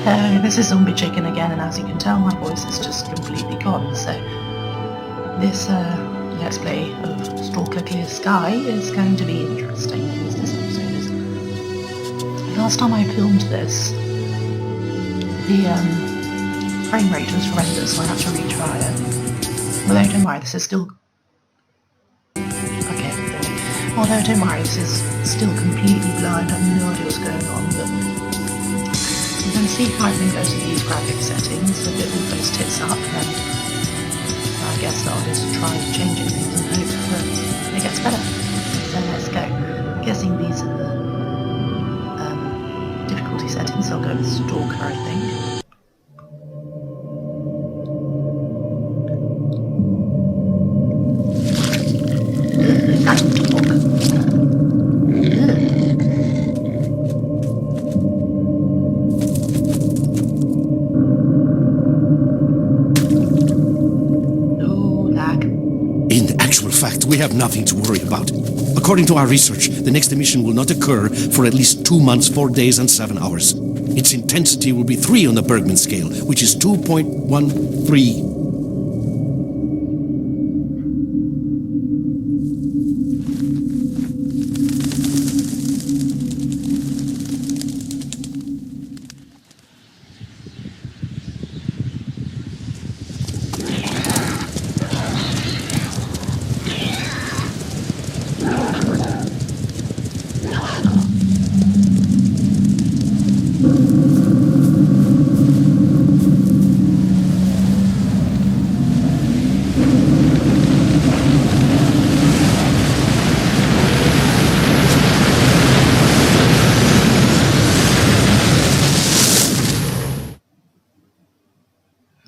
Hello, this is Zombie Chicken again, and as you can tell, my voice is just completely gone, so this Let's Play of S.T.A.L.K.E.R is going to be interesting, at least this episode is. Last time I filmed this, the frame rate was horrendous, so I had to retry it. Although, don't worry, this is still... Okay, although, don't worry, this is still completely blind, I have no idea what's going on, but... I'm going to see how everything goes with these graphic settings. If it all goes tits up, then I guess I'll just try changing things and hope that it gets better. So let's go. I'm guessing these are the difficulty settings, so I'll go with S.T.A.L.K.E.R, I think. We have nothing to worry about. According to our research, the next emission will not occur for at least 2 months, 4 days, and 7 hours. Its intensity will be 3 on the Bergman scale, which is 2.13.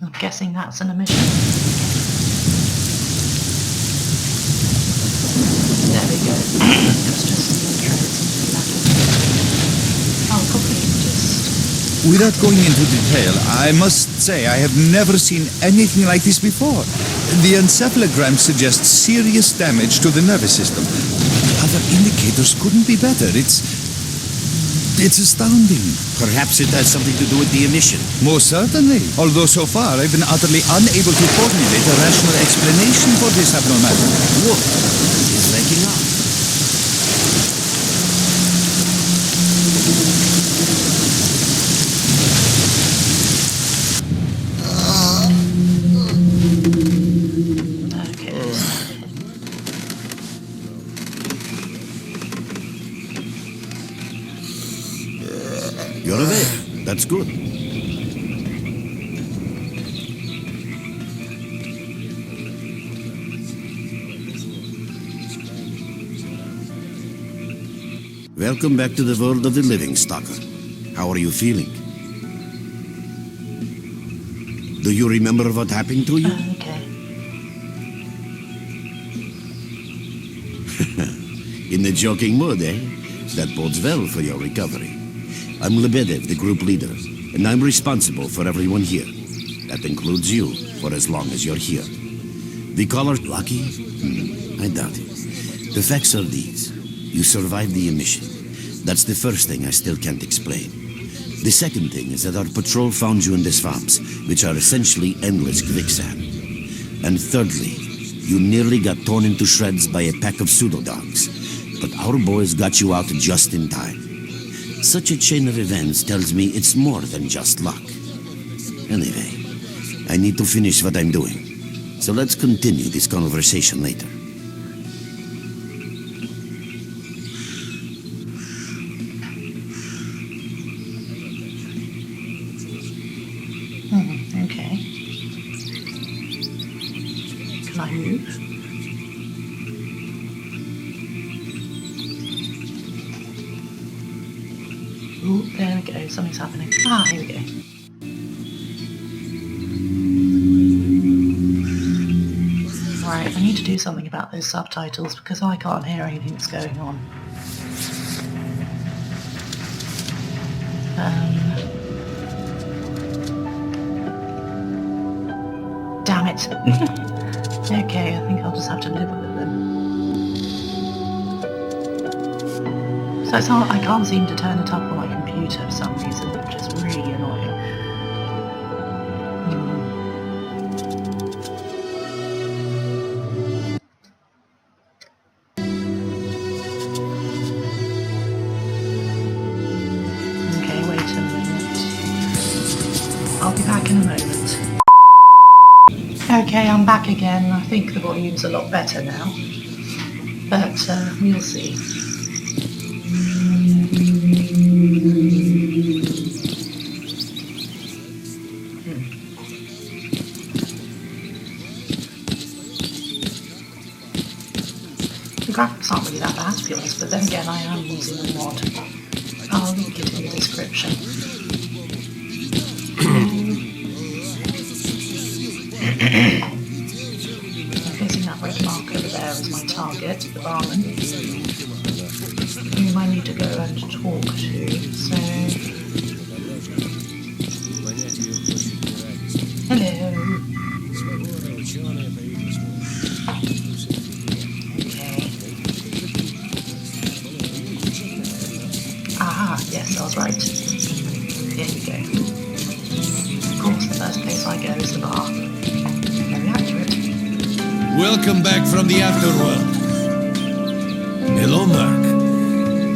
I'm guessing that's an emission. There we go. It's just the intro. It seems to be lacking. I'll probably just... Without going into detail, I must say I have never seen anything like this before. The encephalogram suggests serious damage to the nervous system. The other indicators couldn't be better. It's astounding. Perhaps it has something to do with the emission. Most certainly. Although so far I've been utterly unable to formulate a rational explanation for this abnormality. Look, it's waking up. You're awake. That's good. Welcome back to the world of the living, S.T.A.L.K.E.R. How are you feeling? Do you remember what happened to you? Okay. In the joking mood, eh? That bodes well for your recovery. I'm Lebedev, the group leader, and I'm responsible for everyone here. That includes you, for as long as you're here. We call her lucky? I doubt it. The facts are these. You survived the emission. That's the first thing I still can't explain. The second thing is that our patrol found you in the swamps, which are essentially endless quicksand. And thirdly, you nearly got torn into shreds by a pack of pseudo-dogs. But our boys got you out just in time. Such a chain of events tells me it's more than just luck. Anyway, I need to finish what I'm doing. So let's continue this conversation later. Okay. Can I move? Oh, there we go. Something's happening. Ah, here we go. Right, I need to do something about those subtitles because I can't hear anything that's going on. Damn it. Okay, I think I'll just have to live with it then. So it's hard, I can't seem to turn it up on my computer for some reason, which is really annoying. Okay, I'm back again. I think the volume's a lot better now. But we'll see. The graphics aren't really that bad, to be honest, but then again, I am using a mod. I'll link it in the description. I'm guessing that red mark over there is my target, the barman, whom I need to go and talk to, so... Hello. Yes, I was right. Here we go. Of course, the first place I go is the bar. Very accurate. Welcome back from the afterworld. Hello, Mark.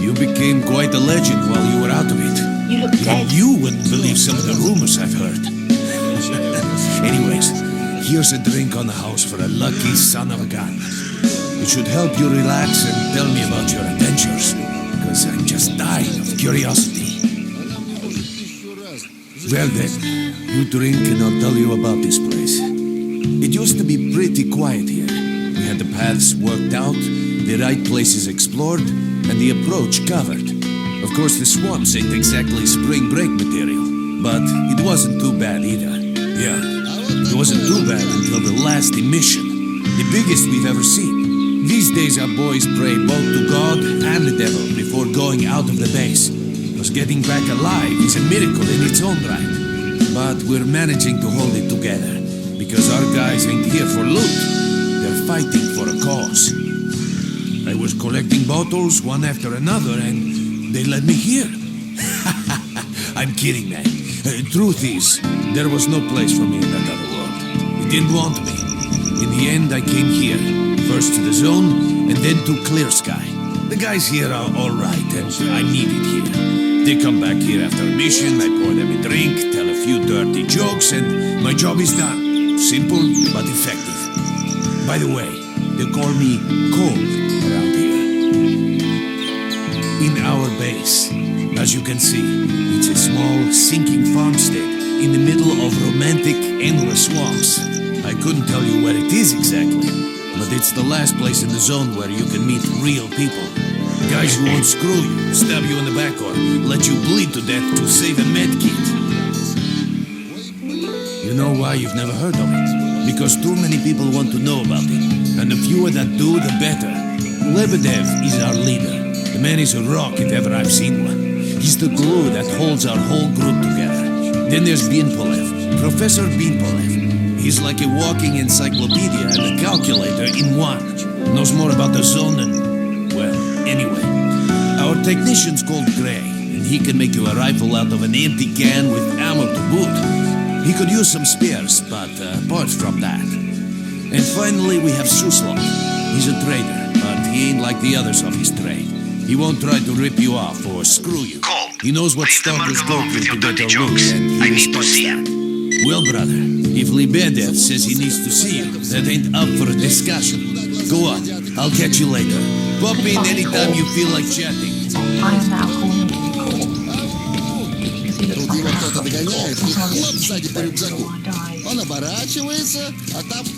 You became quite a legend while you were out of it. You look dead. You wouldn't believe some of the rumors I've heard. Anyways, here's a drink on the house for a lucky son of a gun. It should help you relax and tell me about your adventures. Because I'm just dying of curiosity. Well then, you drink and I'll tell you about this place. It used to be pretty quiet here. We had the paths worked out, the right places explored, and the approach covered. Of course, the swamps ain't exactly spring break material, but it wasn't too bad either. Yeah, it wasn't too bad until the last emission, the biggest we've ever seen. These days our boys pray both to God and the devil before going out of the base. Because getting back alive is a miracle in its own right. But we're managing to hold it together. Because our guys ain't here for loot. They're fighting for a cause. I was collecting bottles one after another and they led me here. I'm kidding, man. Truth is, there was no place for me in that other world. It didn't want me. In the end, I came here. First to the zone, and then to S.T.A.L.K.E.R. The guys here are alright, and I'm needed here. They come back here after a mission, I pour them a drink, tell a few dirty jokes, and my job is done. Simple, but effective. By the way, they call me Cold around here. In our base, as you can see, it's a small, sinking farmstead in the middle of romantic, endless swamps. I couldn't tell you where it is exactly. But it's the last place in the zone where you can meet real people. Guys who won't screw you, stab you in the back, or let you bleed to death to save a med kit. You know why you've never heard of it? Because too many people want to know about it. And the fewer that do, the better. Lebedev is our leader. The man is a rock if ever I've seen one. He's the glue that holds our whole group together. Then there's Binpolev, Professor Binpolev. He's like a walking encyclopedia and a calculator in one. Knows more about the zone than... well, anyway. Our technician's called Gray, and he can make you a rifle out of an empty can with ammo to boot. He could use some spares, but apart from that. And finally, we have Suslov. He's a trader, but he ain't like the others of his trade. He won't try to rip you off or screw you. Cold. He knows what stalkers go through to get their looks, and he I need to respects see that. him. Well, brother, if Lebedev says he needs to see you, that ain't up for a discussion. Go on, I'll catch you later. Pop in anytime you feel like chatting. I am now calling him Cold. Because he looks like a house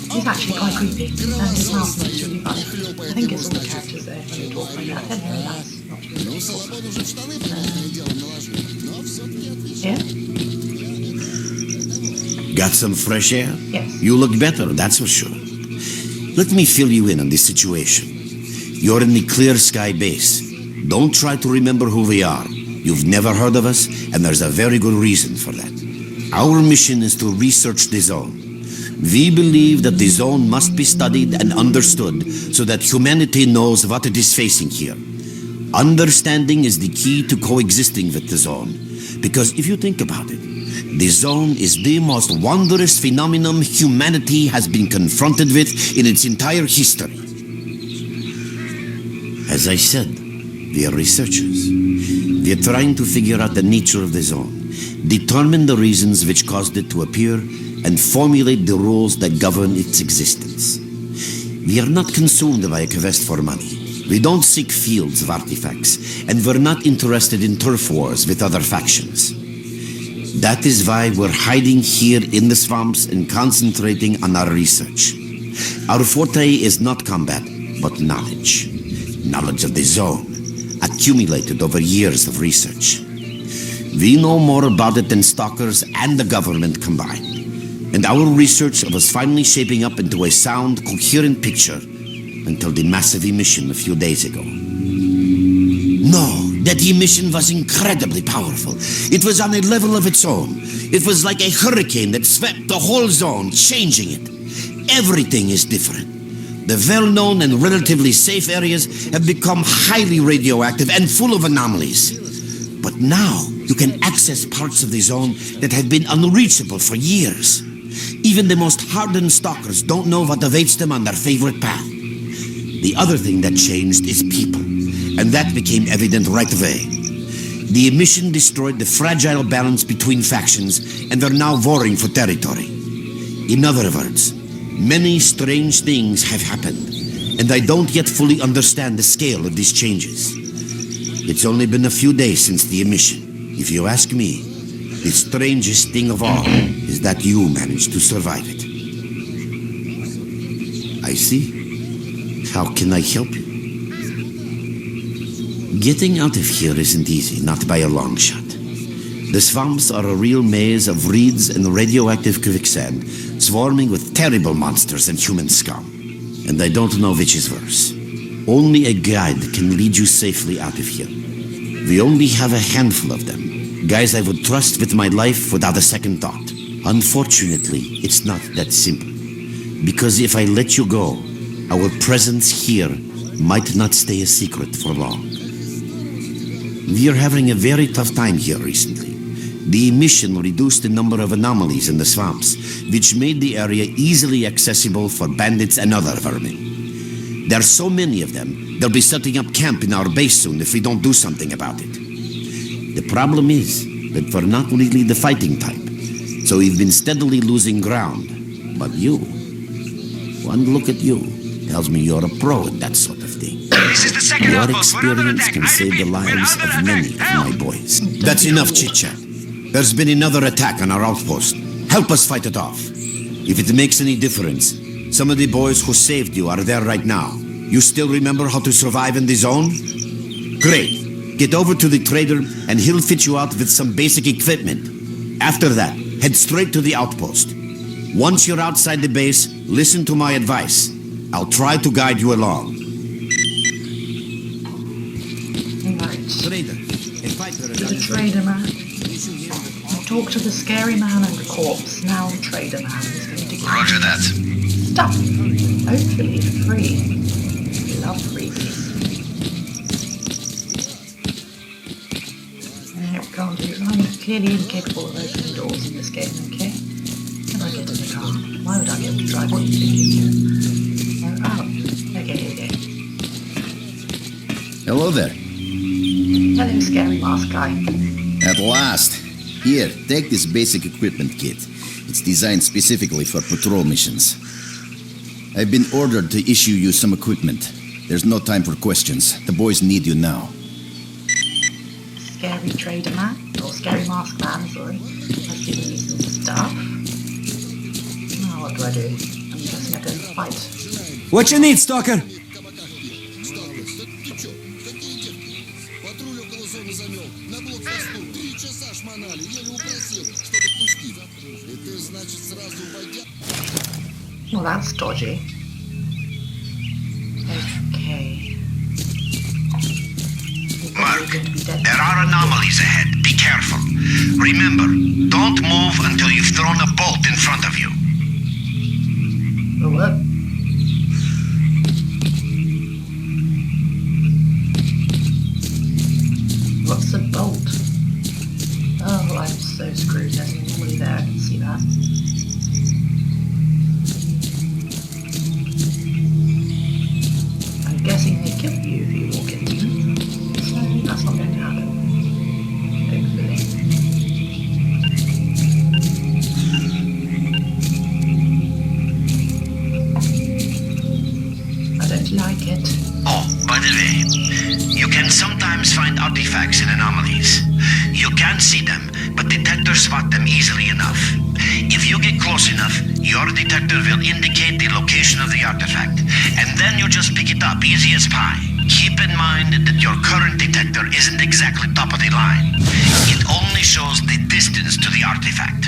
He's actually quite creepy, and his mouth looks really funny. I think it's all the characters there when they talk like that. Hello, that's not really yeah? Got some fresh air? Yes. You look better, that's for sure. Let me fill you in on this situation. You're in the Clear Sky base. Don't try to remember who we are. You've never heard of us, and there's a very good reason for that. Our mission is to research the zone. We believe that the zone must be studied and understood so that humanity knows what it is facing here. Understanding is the key to coexisting with the zone. Because if you think about it, the zone is the most wondrous phenomenon humanity has been confronted with in its entire history. As I said, we are researchers. We are trying to figure out the nature of the zone, determine the reasons which caused it to appear, and formulate the rules that govern its existence. We are not consumed by a quest for money. We don't seek fields of artifacts, and we're not interested in turf wars with other factions. That is why we're hiding here in the swamps and concentrating on our research. Our forte is not combat, but knowledge. Knowledge of the zone, accumulated over years of research. We know more about it than stalkers and the government combined. And our research was finally shaping up into a sound, coherent picture until the massive emission a few days ago. No, that emission was incredibly powerful. It was on a level of its own. It was like a hurricane that swept the whole zone, changing it. Everything is different. The well-known and relatively safe areas have become highly radioactive and full of anomalies. But now, you can access parts of the zone that have been unreachable for years. Even the most hardened stalkers don't know what awaits them on their favorite path. The other thing that changed is people, and that became evident right away. The emission destroyed the fragile balance between factions, and they're now warring for territory. In other words, many strange things have happened, and I don't yet fully understand the scale of these changes. It's only been a few days since the emission. If you ask me, the strangest thing of all is that you managed to survive it. I see. How can I help you? Getting out of here isn't easy, not by a long shot. The swamps are a real maze of reeds and radioactive quicksand, swarming with terrible monsters and human scum. And I don't know which is worse. Only a guide can lead you safely out of here. We only have a handful of them, guys I would trust with my life without a second thought. Unfortunately, it's not that simple. Because if I let you go, our presence here might not stay a secret for long. We are having a very tough time here recently. The emission reduced the number of anomalies in the swamps, which made the area easily accessible for bandits and other vermin. There are so many of them, they'll be setting up camp in our base soon if we don't do something about it. The problem is that we're not really the fighting type, so we've been steadily losing ground. But you, one look at you, tells me you're a pro at that sort of thing. This is the second Your outpost. We're under experience attack. can I save the repeat, we're lives under of attack. many of Help! my boys. That's enough chit-chat. There's been another attack on our outpost. Help us fight it off. If it makes any difference, some of the boys who saved you are there right now. You still remember how to survive in the zone? Great. Get over to the trader and he'll fit you out with some basic equipment. After that, head straight to the outpost. Once you're outside the base, listen to my advice. I'll try to guide you along. Right. Trader, a fighter To the trader man. I'll talk to the scary man and the corpse. Now the trader man is going to give Roger that. stuff. Hopefully free. We love freebies. There we go. I'm clearly incapable of opening doors in this game, okay? Can I get in the car? Why would I be able to drive? What are you thinking? Oh, okay. Hello there. Hello, scary mask guy. At last. Here, take this basic equipment kit. It's designed specifically for patrol missions. I've been ordered to issue you some equipment. There's no time for questions. The boys need you now. Scary trader man, or scary mask man, sorry. I've given you some stuff. Now what do I do? I'm guessing I go and fight. What you need, Stalker? Well, that's dodgy. Okay. Mark, there are anomalies ahead. Be careful. Remember, don't move until you've thrown a bolt in front of you. Oh, what? What's a bolt? Oh, I'm so screwed. There's an anomaly there. I can see that. I'm guessing they kill you if you walk into them. So that's not going to happen. Hopefully. You can sometimes find artifacts and anomalies. You can't see them, but detectors spot them easily enough. If you get close enough, your detector will indicate the location of the artifact, and then you just pick it up easy as pie. Keep in mind that your current detector isn't exactly top of the line. It only shows the distance to the artifact.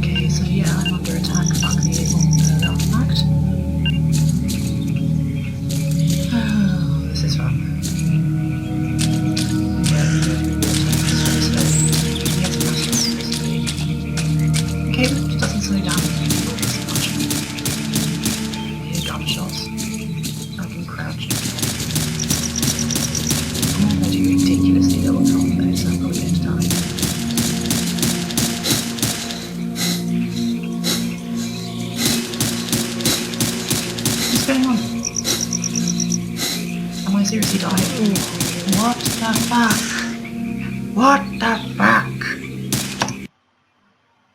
Okay, so yeah, I'm under attack. Fuck the artifact. Oh, this is fun. Okay, but it doesn't slow down. Gunshots. I can crouch. I'm already ridiculously low on health though, so I'm probably going to die. What's going on? Am I seriously dying? What the fuck? What the fuck?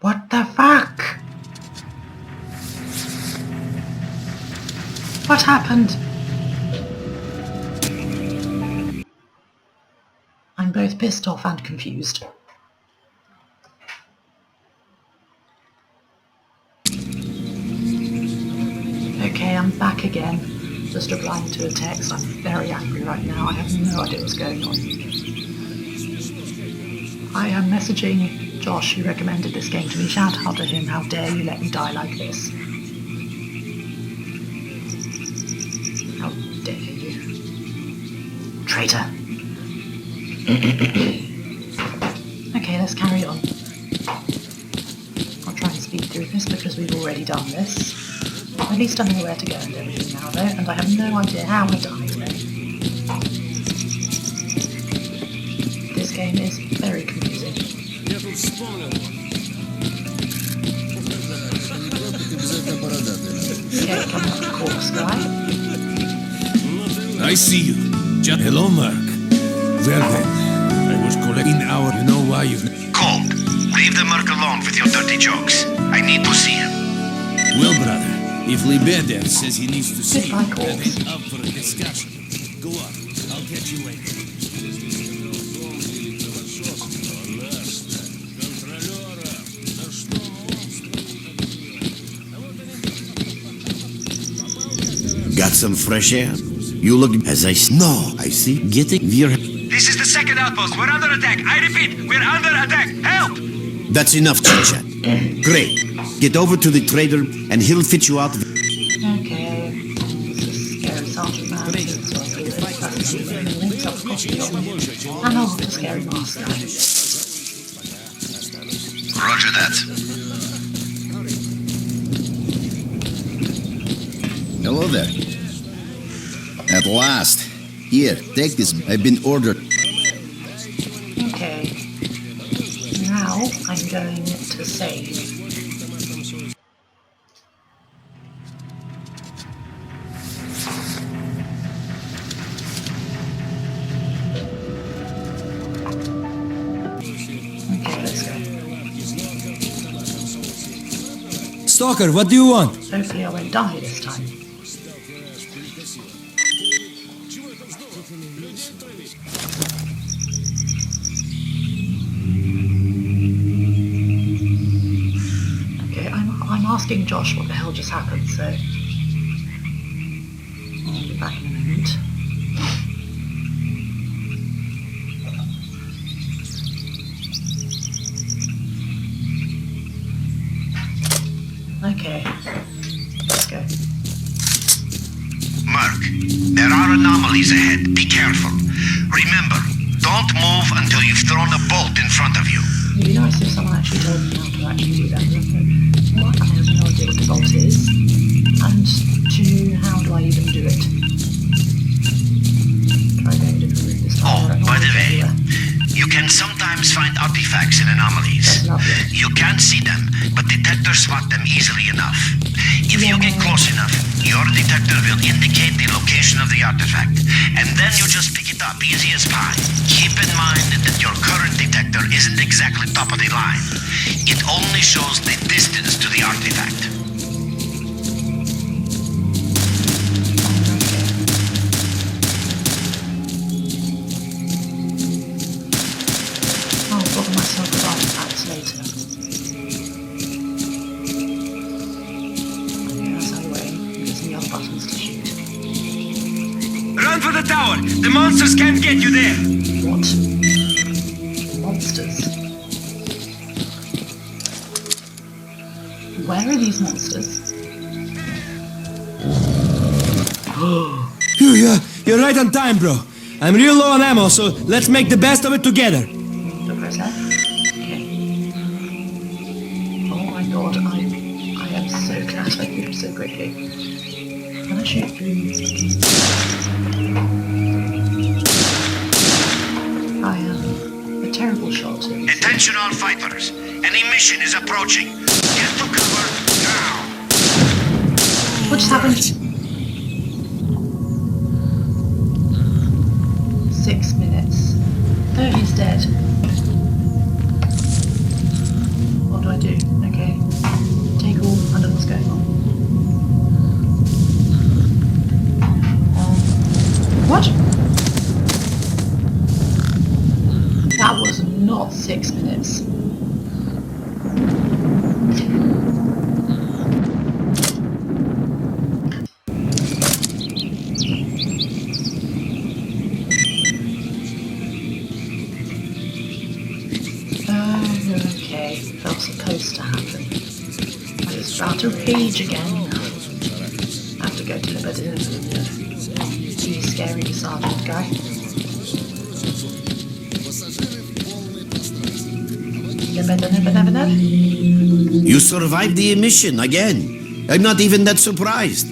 What the fuck? What happened? I'm both pissed off and confused. Okay, I'm back again. Just replying to a text. I'm very angry right now. I have no idea what's going on. I am messaging Josh, who recommended this game to me. Shout out to him. How dare you let me die like this? How dare you? Traitor. Okay, let's carry on. I'll try and speed through this because we've already done this. At least I know where to go and everything now though, and I have no idea how I died though. This game is very confusing. Okay, coming up the corpse guy. I see you. Hello, Mark. Well then, I was collecting our... You know why you've... Cold, leave the Merc alone with your dirty jokes. I need to see him. Well, brother, if Lebedev says he needs to see you, my then corpse. he's up for a discussion. Go on, I'll catch you later. Got some fresh air? You look as No, I see. Getting near. This is the second outpost. We're under attack. I repeat, we're under attack. Help! That's enough chit-chat. Great. Get over to the trader and he'll fit you out. Okay, this is scary sergeant man. So I'll do this. That's the links up the coffee shop. And I'll have a scary master. Roger that. Hello there. At last. Here, take this. I've been ordered. Okay. Now I'm going to save. Okay, let's go. Stalker, what do you want? Hopefully I won't die this time. Okay, I'm asking Josh what the hell just happened, so I'll be back in a moment. Okay, let's go. Merc, there are anomalies ahead. Be careful. Remember, don't move until you've thrown a bolt in front of you. It'd be nice if someone actually told me how to actually do that. One, I have no idea what the bolt is, and two, how do I even do it? Try going a different route this time. Oh, I don't know by the what to way, do there. you can sometimes find artifacts and anomalies. That's lovely. You can't see them, but detectors spot them easily enough. If you get close enough, your detector will indicate the location of the artifact, and then you just pick it up easy as pie. Keep in mind that your current detector isn't exactly top of the line. It only shows the distance to the artifact. self-design attacks later. Okay, that's how you aim. There's the other buttons to shoot. Run for the tower! The monsters can't get you there! What? Monsters? Where are these monsters? You're right on time, bro. I'm real low on ammo, so let's make the best of it together. Don't press F. Okay. Oh my god, I am so glad I moved so quickly. Can I shoot through these? I am a terrible shot. Attention all fighters. Enemy mission is approaching. Get to cover now. What just happened? 6 minutes. Oh, he's dead. What do I do? Okay. Take all, and then what's going on? What? That was not 6 minutes. Okay, that was supposed to happen. I was about to rage again. I have to go to the scary sergeant guy. You survived the emission again. I'm not even that surprised.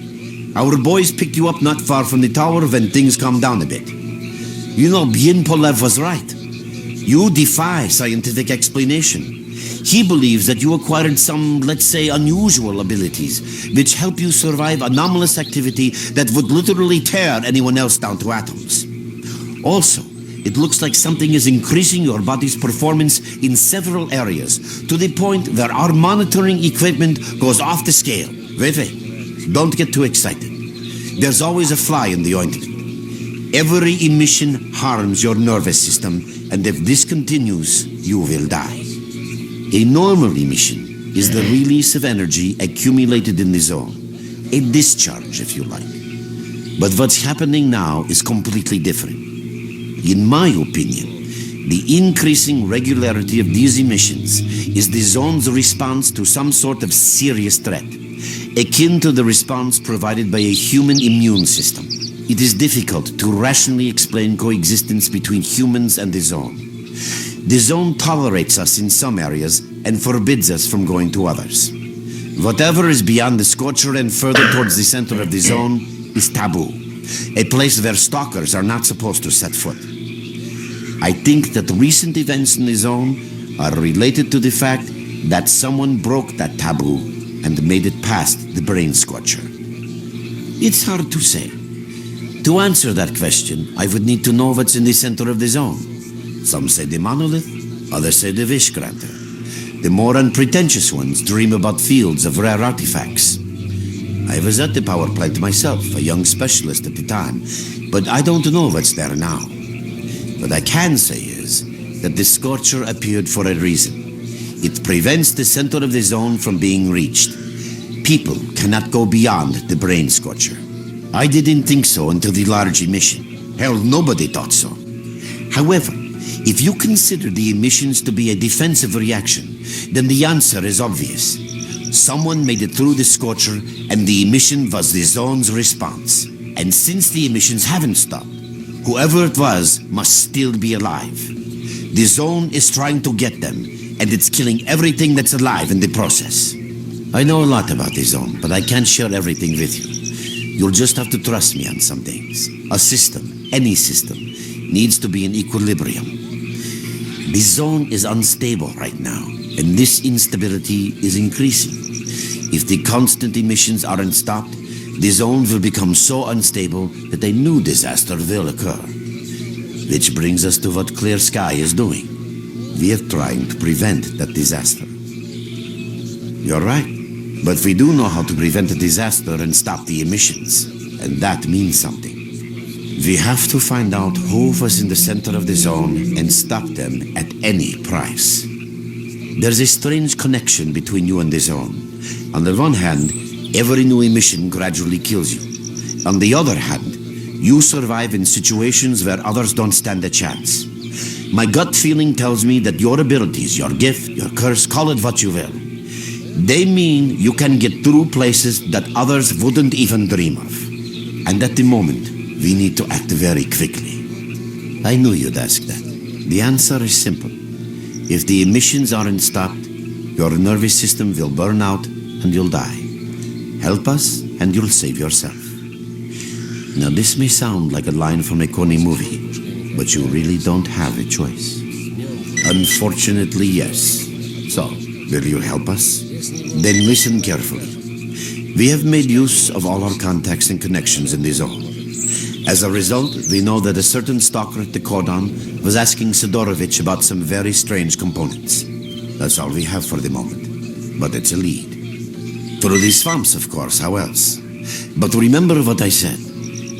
Our boys picked you up not far from the tower when things calmed down a bit. You know, Bien Polev was right. You defy scientific explanation. He believes that you acquired some, let's say, unusual abilities, which help you survive anomalous activity that would literally tear anyone else down to atoms. Also, it looks like something is increasing your body's performance in several areas, to the point where our monitoring equipment goes off the scale. Wait, don't get too excited. There's always a fly in the ointment. Every emission harms your nervous system, and if this continues, you will die. A normal emission is the release of energy accumulated in the zone. A discharge, if you like. But what's happening now is completely different. In my opinion, the increasing regularity of these emissions is the zone's response to some sort of serious threat, akin to the response provided by a human immune system. It is difficult to rationally explain coexistence between humans and the zone. The zone tolerates us in some areas and forbids us from going to others. Whatever is beyond the scorcher and further towards the center of the zone is taboo, a place where stalkers are not supposed to set foot. I think that recent events in the zone are related to the fact that someone broke that taboo and made it past the brain scorcher. It's hard to say. To answer that question, I would need to know what's in the center of the zone. Some say the monolith, others say the wish granter. The more unpretentious ones dream about fields of rare artifacts. I was at the power plant myself, a young specialist at the time, but I don't know what's there now. What I can say is that the scorcher appeared for a reason. It prevents the center of the zone from being reached. People cannot go beyond the brain scorcher. I didn't think so until the large emission. Hell, nobody thought so. However, if you consider the emissions to be a defensive reaction, then the answer is obvious. Someone made it through the scorcher, and the emission was the zone's response. And since the emissions haven't stopped, whoever it was must still be alive. The zone is trying to get them, and it's killing everything that's alive in the process. I know a lot about the zone, but I can't share everything with you. You'll just have to trust me on some things. A system, any system, needs to be in equilibrium. The zone is unstable right now, and this instability is increasing. If the constant emissions aren't stopped, the zone will become so unstable that a new disaster will occur. Which brings us to what Clear Sky is doing. We're trying to prevent that disaster. You're right, but we do know how to prevent a disaster and stop the emissions, and that means something. We have to find out who was in the center of the zone and stop them at any price. There's a strange connection between you and the zone. On the one hand, every new emission gradually kills you. On the other hand, you survive in situations where others don't stand a chance. My gut feeling tells me that your abilities, your gift, your curse, call it what you will, they mean you can get through places that others wouldn't even dream of. And at the moment, we need to act very quickly. I knew you'd ask that. The answer is simple. If the emissions aren't stopped, your nervous system will burn out and you'll die. Help us and you'll save yourself. Now this may sound like a line from a corny movie, but you really don't have a choice. Unfortunately, yes. So, will you help us? Then listen carefully. We have made use of all our contacts and connections in the zone. As a result, we know that a certain stalker at the cordon was asking Sidorovich about some very strange components. That's all we have for the moment, but it's a lead. Through these swamps, of course, how else? But remember what I said.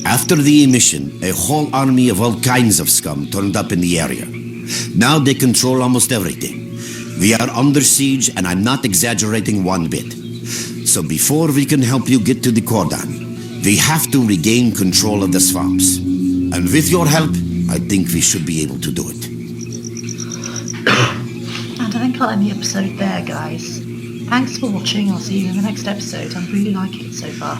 After the emission, a whole army of all kinds of scum turned up in the area. Now they control almost everything. We are under siege, and I'm not exaggerating one bit. So before we can help you get to the cordon, we have to regain control of the swamps. And with your help, I think we should be able to do it. And I think I'll end the episode there, guys. Thanks for watching. I'll see you in the next episode. I'm really liking it so far.